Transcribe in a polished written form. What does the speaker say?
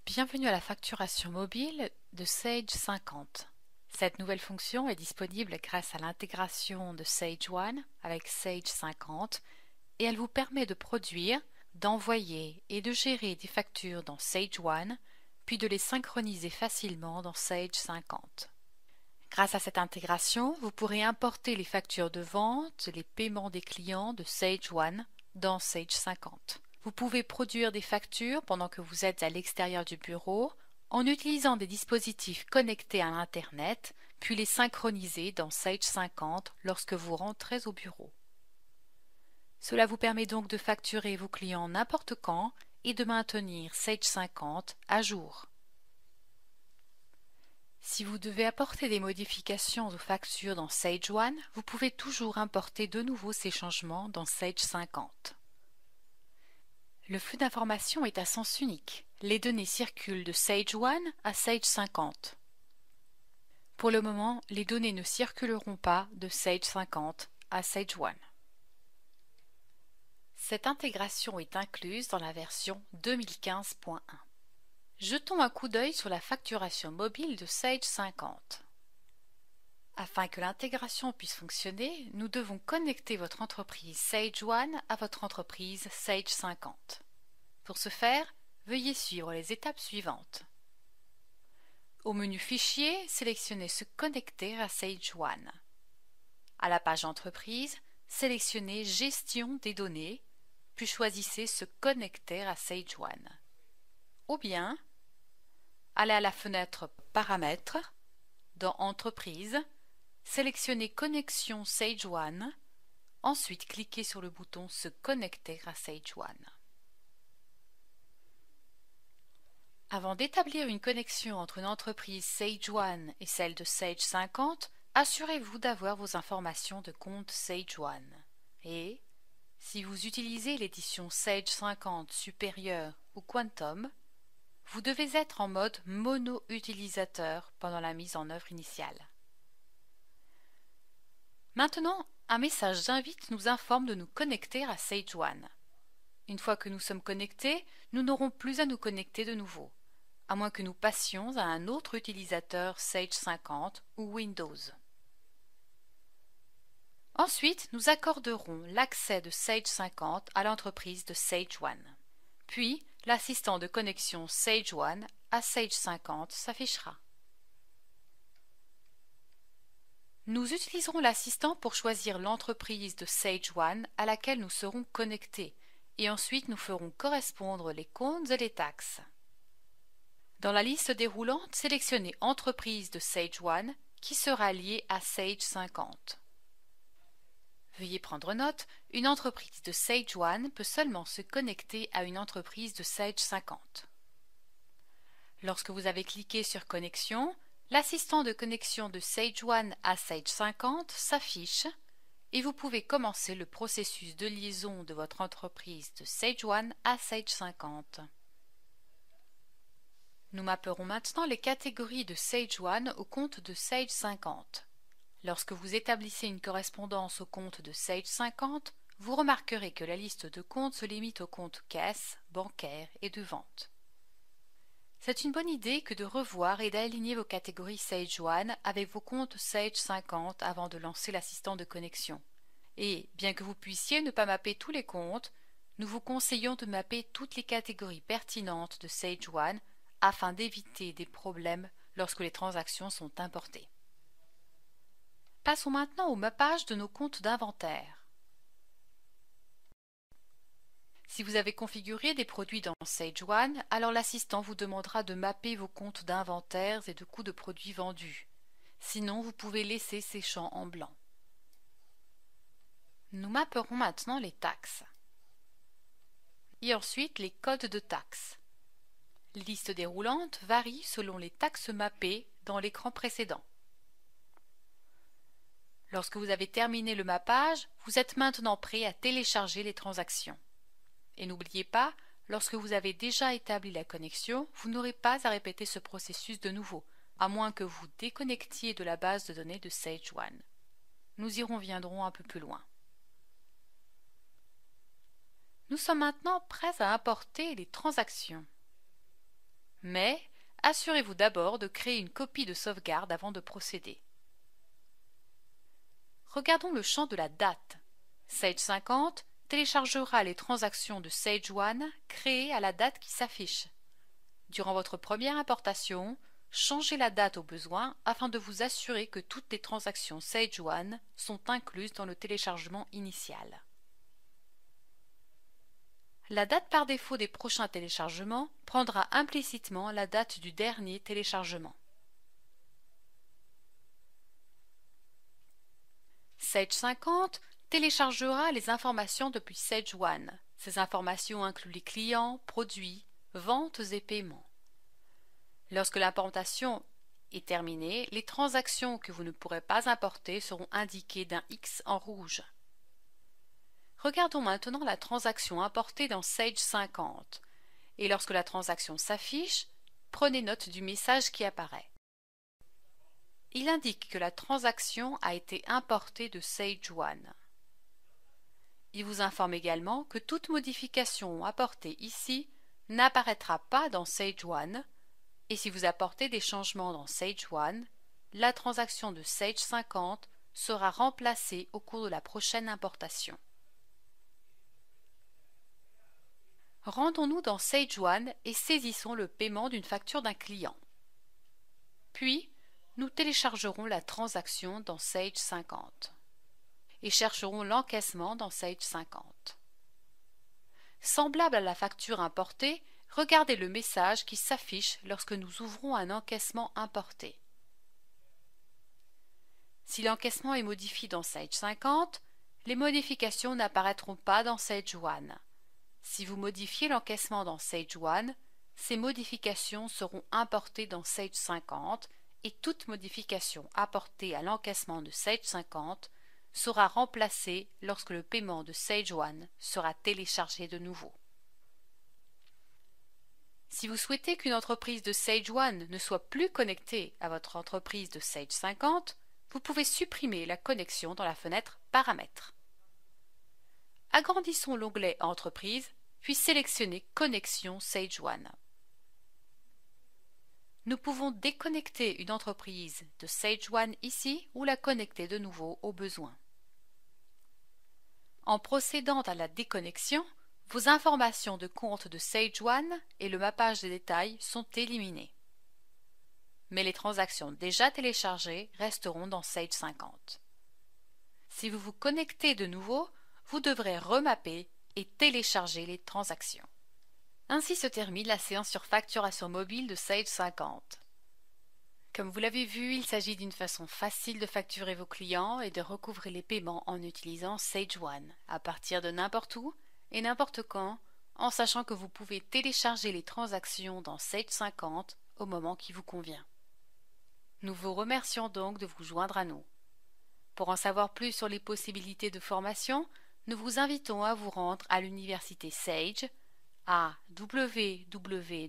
Bienvenue à la facturation mobile de Sage 50. Cette nouvelle fonction est disponible grâce à l'intégration de Sage One avec Sage 50 et elle vous permet de produire, d'envoyer et de gérer des factures dans Sage One, puis de les synchroniser facilement dans Sage 50. Grâce à cette intégration, vous pourrez importer les factures de vente, les paiements des clients de Sage One dans Sage 50. Vous pouvez produire des factures pendant que vous êtes à l'extérieur du bureau en utilisant des dispositifs connectés à l'Internet, puis les synchroniser dans Sage 50 lorsque vous rentrez au bureau. Cela vous permet donc de facturer vos clients n'importe quand et de maintenir Sage 50 à jour. Si vous devez apporter des modifications aux factures dans Sage One, vous pouvez toujours importer de nouveau ces changements dans Sage 50. Le flux d'informations est à sens unique. Les données circulent de Sage One à Sage 50. Pour le moment, les données ne circuleront pas de Sage 50 à Sage One. Cette intégration est incluse dans la version 2015.1. Jetons un coup d'œil sur la facturation mobile de Sage 50. Afin que l'intégration puisse fonctionner, nous devons connecter votre entreprise Sage One à votre entreprise Sage 50. Pour ce faire, veuillez suivre les étapes suivantes. Au menu Fichier, sélectionnez Se connecter à Sage One. À la page Entreprise, sélectionnez Gestion des données, puis choisissez Se connecter à Sage One. Ou bien, allez à la fenêtre Paramètres, dans Entreprise, sélectionnez Connexion Sage One, ensuite cliquez sur le bouton Se connecter à Sage One. Avant d'établir une connexion entre une entreprise Sage One et celle de Sage 50, assurez-vous d'avoir vos informations de compte Sage One. Et, si vous utilisez l'édition Sage 50 supérieure ou Quantum, vous devez être en mode mono-utilisateur pendant la mise en œuvre initiale. Maintenant, un message d'invite nous informe de nous connecter à Sage One. Une fois que nous sommes connectés, nous n'aurons plus à nous connecter de nouveau, à moins que nous passions à un autre utilisateur Sage 50 ou Windows. Ensuite, nous accorderons l'accès de Sage 50 à l'entreprise de Sage One. Puis, l'assistant de connexion Sage One à Sage 50 s'affichera. Nous utiliserons l'assistant pour choisir l'entreprise de Sage One à laquelle nous serons connectés et ensuite nous ferons correspondre les comptes et les taxes. Dans la liste déroulante, sélectionnez Entreprise de Sage One qui sera liée à Sage 50. Veuillez prendre note, une entreprise de Sage One peut seulement se connecter à une entreprise de Sage 50. Lorsque vous avez cliqué sur Connexion, l'assistant de connexion de Sage One à Sage 50 s'affiche et vous pouvez commencer le processus de liaison de votre entreprise de Sage One à Sage 50. Nous mapperons maintenant les catégories de Sage One au compte de Sage 50. Lorsque vous établissez une correspondance au compte de Sage 50, vous remarquerez que la liste de comptes se limite aux comptes caisse, bancaire et de vente. C'est une bonne idée que de revoir et d'aligner vos catégories Sage One avec vos comptes Sage 50 avant de lancer l'assistant de connexion. Et, bien que vous puissiez ne pas mapper tous les comptes, nous vous conseillons de mapper toutes les catégories pertinentes de Sage One afin d'éviter des problèmes lorsque les transactions sont importées. Passons maintenant au mappage de nos comptes d'inventaire. Si vous avez configuré des produits dans Sage One, alors l'assistant vous demandera de mapper vos comptes d'inventaire et de coûts de produits vendus. Sinon, vous pouvez laisser ces champs en blanc. Nous mapperons maintenant les taxes. Et ensuite les codes de taxes. Les listes déroulantes varient selon les taxes mappées dans l'écran précédent. Lorsque vous avez terminé le mappage, vous êtes maintenant prêt à télécharger les transactions. Et n'oubliez pas, lorsque vous avez déjà établi la connexion, vous n'aurez pas à répéter ce processus de nouveau, à moins que vous déconnectiez de la base de données de Sage One. Nous y reviendrons un peu plus loin. Nous sommes maintenant prêts à importer les transactions. Mais assurez-vous d'abord de créer une copie de sauvegarde avant de procéder. Regardons le champ de la date. Sage 50 téléchargera les transactions de Sage 1 créées à la date qui s'affiche. Durant votre première importation, changez la date au besoin afin de vous assurer que toutes les transactions Sage 1 sont incluses dans le téléchargement initial. La date par défaut des prochains téléchargements prendra implicitement la date du dernier téléchargement. Sage 50 téléchargera les informations depuis Sage 1. Ces informations incluent les clients, produits, ventes et paiements. Lorsque l'implémentation est terminée, les transactions que vous ne pourrez pas importer seront indiquées d'un X en rouge. Regardons maintenant la transaction importée dans Sage 50. Et lorsque la transaction s'affiche, prenez note du message qui apparaît. Il indique que la transaction a été importée de Sage 1. Il vous informe également que toute modification apportée ici n'apparaîtra pas dans Sage 1, et si vous apportez des changements dans Sage 1, la transaction de Sage 50 sera remplacée au cours de la prochaine importation. Rendons-nous dans Sage 1 et saisissons le paiement d'une facture d'un client. Puis, nous téléchargerons la transaction dans Sage 50 et chercherons l'encaissement dans Sage 50. Semblable à la facture importée, regardez le message qui s'affiche lorsque nous ouvrons un encaissement importé. Si l'encaissement est modifié dans Sage 50, les modifications n'apparaîtront pas dans Sage 1. Si vous modifiez l'encaissement dans Sage 1, ces modifications seront importées dans Sage 50 et toute modification apportée à l'encaissement de Sage 50 sera remplacée lorsque le paiement de Sage 1 sera téléchargé de nouveau. Si vous souhaitez qu'une entreprise de Sage 1 ne soit plus connectée à votre entreprise de Sage 50, vous pouvez supprimer la connexion dans la fenêtre Paramètres. Agrandissons l'onglet Entreprise, puis sélectionnez Connexion Sage 1. Nous pouvons déconnecter une entreprise de Sage 1 ici ou la connecter de nouveau au besoin. En procédant à la déconnexion, vos informations de compte de Sage 1 et le mappage des détails sont éliminés. Mais les transactions déjà téléchargées resteront dans Sage 50. Si vous vous connectez de nouveau, vous devrez remapper et télécharger les transactions. Ainsi se termine la séance sur facturation mobile de Sage 50. Comme vous l'avez vu, il s'agit d'une façon facile de facturer vos clients et de recouvrer les paiements en utilisant Sage 1 à partir de n'importe où et n'importe quand, en sachant que vous pouvez télécharger les transactions dans Sage 50 au moment qui vous convient. Nous vous remercions donc de vous joindre à nous. Pour en savoir plus sur les possibilités de formation, nous vous invitons à vous rendre à l'université Sage à www.sageu.com.